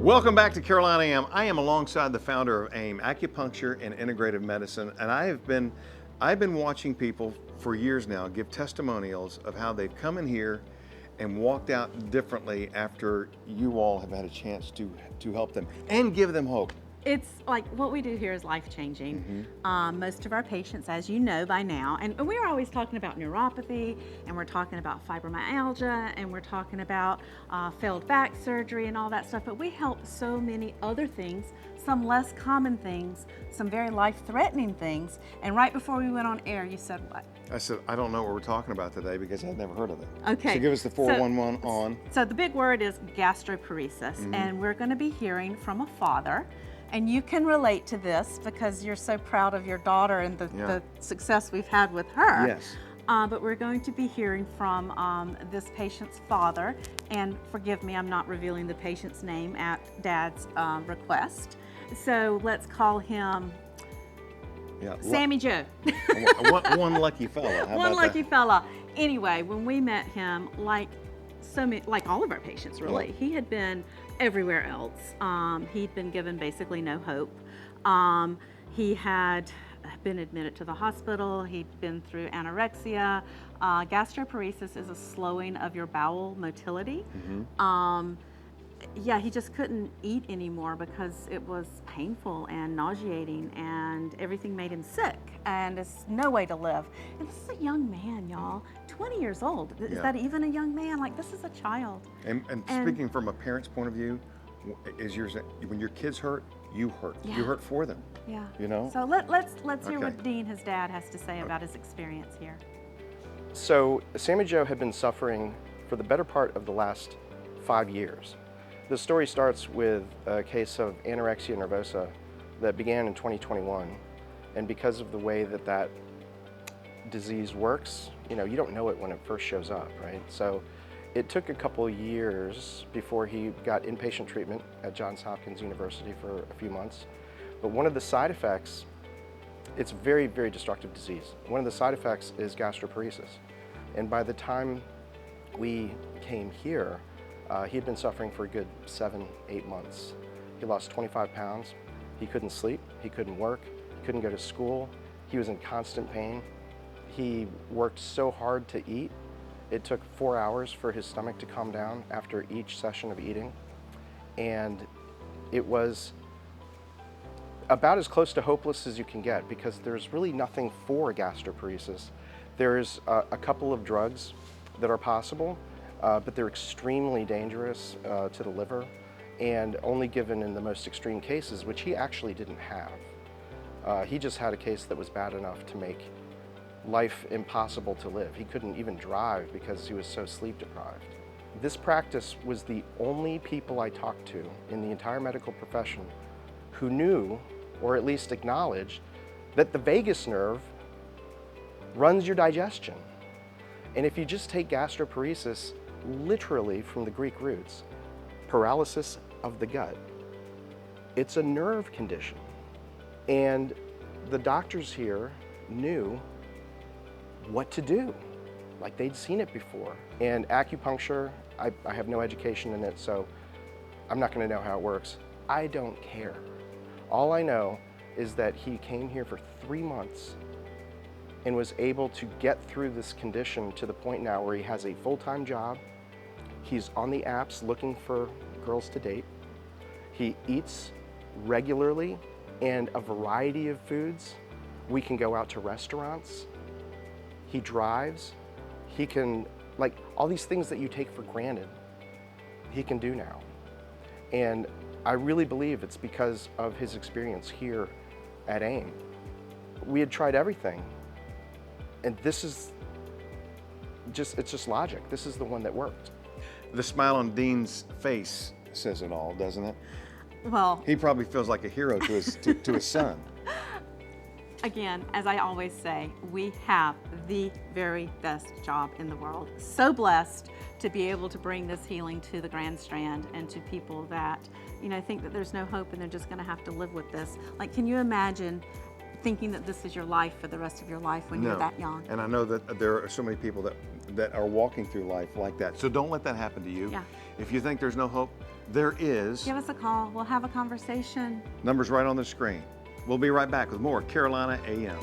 Welcome back to Carolina AM. I am alongside the founder of AIM, Acupuncture and Integrative Medicine, and I've been watching people for years now give testimonials of how they've come in here and walked out differently after you all have had a chance to help them and give them hope. It's like what we do here is life-changing. Most of our patients, as you know by now, and we're always talking about neuropathy, and we're talking about fibromyalgia, and we're talking about failed back surgery and all that stuff, but we help so many other things, some less common things, some very life-threatening things. And right before we went on air, you said what? I said, I don't know what we're talking about today because I've never heard of it. Okay. So give us the 411 on. So the big word is gastroparesis, and we're going to be hearing from a father. And you can relate to this because you're so proud of your daughter and the success we've had with her. Yes. But we're going to be hearing from this patient's father. And forgive me, I'm not revealing the patient's name at Dad's request. So let's call him Sammy Joe. one lucky fella. How One about lucky that? fella. Anyway, when we met him, like all of our patients really, he had been everywhere else. He'd been given basically no hope. He had been admitted to the hospital. He'd been through anorexia. Gastroparesis is a slowing of your bowel motility. He just couldn't eat anymore because it was painful and nauseating, and everything made him sick, and it's no way to live. And this is a young man, y'all, 20 years old. Is that even a young man? Like, this is a child. And speaking from a parent's point of view, is yours when your kids hurt, you hurt. Yeah. You hurt for them. Yeah. You know? So let's hear what Dean, his dad, has to say about his experience here. So Sammy Joe had been suffering for the better part of the last 5 years. The story starts with a case of anorexia nervosa that began in 2021. And because of the way that disease works, you don't know it when it first shows up, right? So it took a couple years before he got inpatient treatment at Johns Hopkins University for a few months. But one of the side effects, it's a very, very destructive disease. One of the side effects is gastroparesis. And by the time we came here, he had been suffering for a good 7-8 months. He lost 25 pounds. He couldn't sleep, he couldn't work, he couldn't go to school. He was in constant pain. He worked so hard to eat. It took 4 hours for his stomach to calm down after each session of eating. And it was about as close to hopeless as you can get because there's really nothing for gastroparesis. There's a couple of drugs that are possible, but they're extremely dangerous to the liver and only given in the most extreme cases, which he actually didn't have. He just had a case that was bad enough to make life impossible to live. He couldn't even drive because he was so sleep deprived. This practice was the only people I talked to in the entire medical profession who knew, or at least acknowledged, that the vagus nerve runs your digestion. And if you just take gastroparesis literally from the Greek roots, paralysis of the gut, it's a nerve condition. And the doctors here knew what to do. Like, they'd seen it before. And acupuncture, I have no education in it, so I'm not gonna know how it works. I don't care. All I know is that he came here for 3 months and was able to get through this condition to the point now where he has a full-time job. He's on the apps looking for girls to date. He eats regularly and a variety of foods. We can go out to restaurants. He drives. He can, like, all these things that you take for granted, he can do now. And I really believe it's because of his experience here at AIM. We had tried everything, and this is just, it's just logic. This is the one that worked. The smile on Dean's face says it all, doesn't it? Well, He probably feels like a hero to his to his son. again, as I always say, we have the very best job in the world. So blessed to be able to bring this healing to the Grand Strand and to people that, think that there's no hope and they're just gonna have to live with this. Like, can you imagine thinking that this is your life for the rest of your life when you're that young. And I know that there are so many people that are walking through life like that. So don't let that happen to you. Yeah. If you think there's no hope, there is. Give us a call. We'll have a conversation. Numbers right on the screen. We'll be right back with more Carolina AM.